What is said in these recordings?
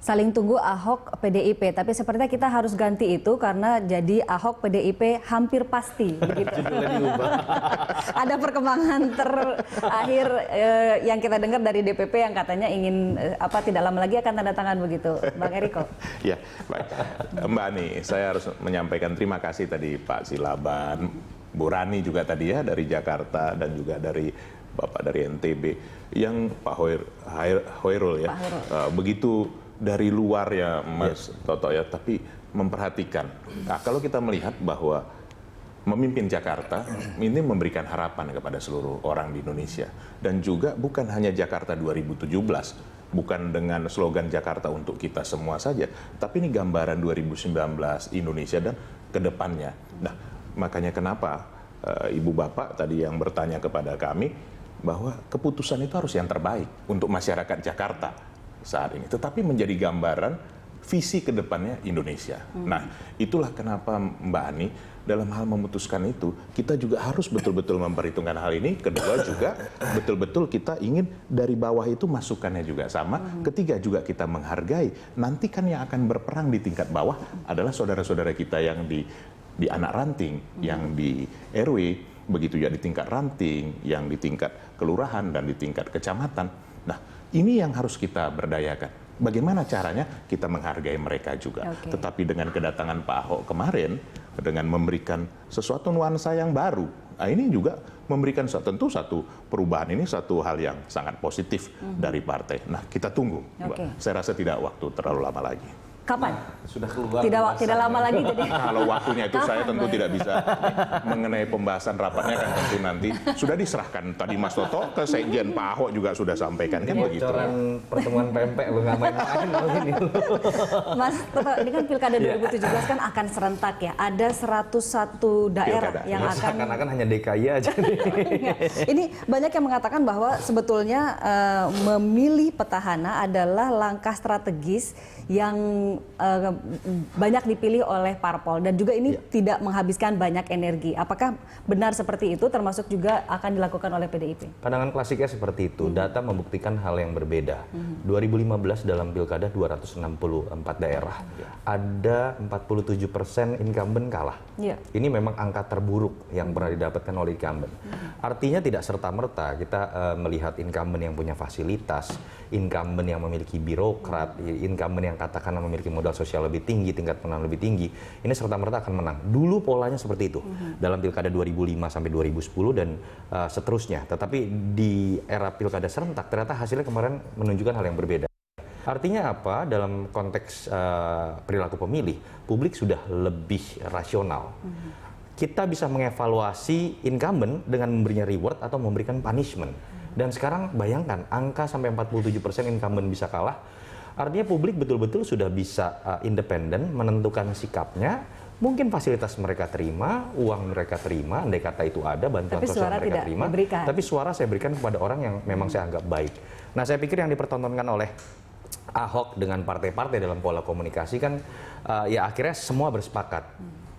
Saling tunggu Ahok PDIP, tapi sepertinya kita harus ganti itu karena jadi Ahok PDIP hampir pasti. Begitu. Ada perkembangan terakhir yang kita dengar dari DPP yang katanya ingin tidak lama lagi akan tanda tangan begitu, Bang Eriko. Ya, baik. Mbak Ani, saya harus menyampaikan terima kasih tadi Pak Silaban, Bu Rani juga tadi ya dari Jakarta dan juga dari Bapak dari NTB, yang Pak Hoirul ya, begitu dari luar ya Mas Toto ya, tapi memperhatikan. Nah, kalau kita melihat bahwa memimpin Jakarta ini memberikan harapan kepada seluruh orang di Indonesia, dan juga bukan hanya Jakarta 2017, bukan dengan slogan Jakarta untuk kita semua saja, tapi ini gambaran 2019 Indonesia dan kedepannya. Nah, makanya kenapa Ibu Bapak tadi yang bertanya kepada kami bahwa keputusan itu harus yang terbaik untuk masyarakat Jakarta saat ini, tetapi menjadi gambaran visi ke depannya Indonesia. Nah, itulah kenapa Mbak Ani dalam hal memutuskan itu, kita juga harus betul-betul memperhitungkan hal ini. Kedua juga betul-betul kita ingin dari bawah itu masukannya juga sama. Ketiga juga kita menghargai, nanti kan yang akan berperang di tingkat bawah adalah saudara-saudara kita yang di anak ranting, yang di RW, begitu ya di tingkat ranting, yang di tingkat kelurahan dan di tingkat kecamatan. Nah, ini yang harus kita berdayakan. Bagaimana caranya kita menghargai mereka juga. Tetapi dengan kedatangan Pak Ahok kemarin, dengan memberikan sesuatu nuansa yang baru, nah ini juga memberikan tentu satu perubahan, ini satu hal yang sangat positif dari partai. Nah, kita tunggu, Mbak. Saya rasa tidak waktu terlalu lama lagi. Kapan? Sudah keluar. Tidak lama lagi jadi. Kalau waktunya itu saya tentu tidak bisa mengenai pembahasan rapatnya kan tentu nanti sudah diserahkan tadi Mas Toto ke Sekjen, Pak Ahok juga sudah sampaikan kan begitu. Bocoran pertemuan pempek lu nggak main-main ini. Mas Toto, ini kan Pilkada 2017 kan akan serentak ya. Ada 101 daerah yang akan seakan-akan hanya DKI aja. Ini banyak yang mengatakan bahwa sebetulnya memilih petahana adalah langkah strategis yang banyak dipilih oleh parpol, dan juga ini tidak menghabiskan banyak energi. Apakah benar seperti itu, termasuk juga akan dilakukan oleh PDIP? Pandangan klasiknya seperti itu. Data membuktikan hal yang berbeda. 2015 dalam Pilkada 264 daerah, ada 47% incumbent kalah. Ini memang angka terburuk yang pernah didapatkan oleh incumbent. Artinya tidak serta-merta kita melihat incumbent yang punya fasilitas, incumbent yang memiliki birokrat, incumbent yang katakanlah memiliki modal sosial lebih tinggi, tingkat pendanaan lebih tinggi, ini serta-merta akan menang. Dulu polanya seperti itu dalam Pilkada 2005 sampai 2010 dan seterusnya. Tetapi di era Pilkada serentak ternyata hasilnya kemarin menunjukkan hal yang berbeda. Artinya apa? Dalam konteks perilaku pemilih, publik sudah lebih rasional. Kita bisa mengevaluasi incumbent dengan memberinya reward atau memberikan punishment. Dan sekarang bayangkan angka sampai 47% incumbent bisa kalah. Artinya publik betul-betul sudah bisa independen menentukan sikapnya. Mungkin fasilitas mereka terima, uang mereka terima, andai kata itu ada, bantuan sosial mereka terima. Tapi suara saya berikan kepada orang yang memang saya anggap baik. Nah, saya pikir yang dipertontonkan oleh Ahok dengan partai-partai dalam pola komunikasi kan ya akhirnya semua bersepakat.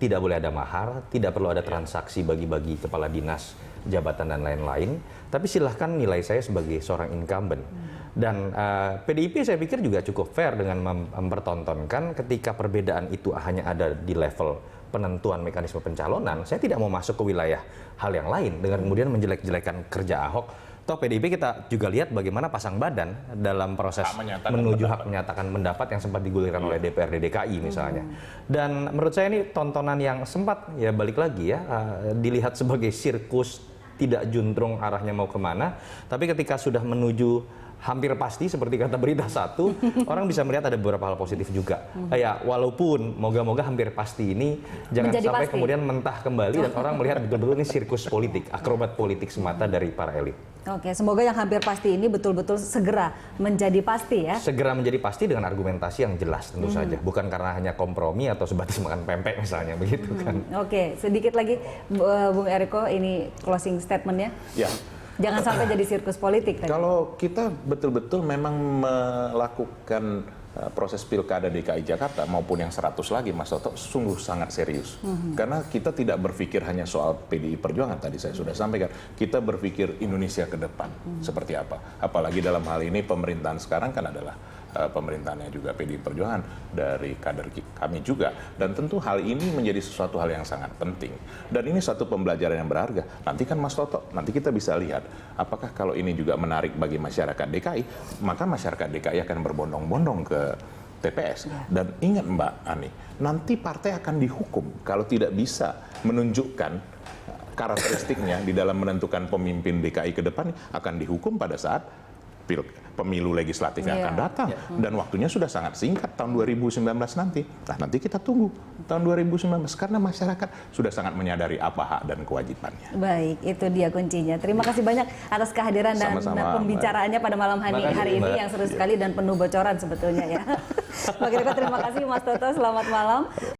Tidak boleh ada mahar, tidak perlu ada transaksi bagi-bagi kepala dinas, jabatan dan lain-lain. Tapi silahkan nilai saya sebagai seorang incumbent. Dan PDIP saya pikir juga cukup fair dengan mempertontonkan ketika perbedaan itu hanya ada di level penentuan mekanisme pencalonan. Saya tidak mau masuk ke wilayah hal yang lain dengan kemudian menjelek-jelekan kerja Ahok. Toh PDIP kita juga lihat bagaimana pasang badan dalam proses menuju hak menyatakan pendapat yang sempat digulirkan oleh DPRD DKI misalnya. Dan menurut saya ini tontonan yang sempat ya balik lagi ya dilihat sebagai sirkus, tidak juntrung arahnya mau kemana. Tapi ketika sudah menuju hampir pasti seperti kata berita satu, orang bisa melihat ada beberapa hal positif juga. Ya walaupun moga-moga hampir pasti ini jangan menjadi sampai pasti. Kemudian mentah kembali dan orang melihat betul-betul ini sirkus politik, akrobat politik semata dari para elit. Oke, semoga yang hampir pasti ini betul-betul segera menjadi pasti ya. Segera menjadi pasti dengan argumentasi yang jelas tentu saja, bukan karena hanya kompromi atau sebatas makan pempek misalnya begitu kan. Oke, sedikit lagi Bung Eriko, ini closing statementnya. Ya. Jangan sampai jadi sirkus politik. Kalau kita betul-betul memang melakukan proses Pilkada DKI Jakarta maupun yang 100 lagi, Mas Toto, sungguh sangat serius. Karena kita tidak berpikir hanya soal PDI Perjuangan, tadi saya sudah sampaikan. Kita berpikir Indonesia ke depan, seperti apa. Apalagi dalam hal ini pemerintahan sekarang kan adalah pemerintahnya juga PDI Perjuangan, dari kader kami juga. Dan tentu hal ini menjadi sesuatu hal yang sangat penting. Dan ini satu pembelajaran yang berharga. Nanti kan Mas Toto, nanti kita bisa lihat apakah kalau ini juga menarik bagi masyarakat DKI, maka masyarakat DKI akan berbondong-bondong ke TPS. Dan ingat Mbak Ani, nanti partai akan dihukum kalau tidak bisa menunjukkan karakteristiknya di dalam menentukan pemimpin DKI ke depan, akan dihukum pada saat pemilu legislatif yang akan datang. Dan waktunya sudah sangat singkat, tahun 2019 nanti. Nah, nanti kita tunggu tahun 2019 karena masyarakat sudah sangat menyadari apa hak dan kewajibannya. Baik, itu dia kuncinya. Terima kasih banyak atas kehadiran dan pembicaraannya pada malam hari ini yang seru sekali dan penuh bocoran sebetulnya ya. Bagi terima kasih Mas Toto, selamat malam.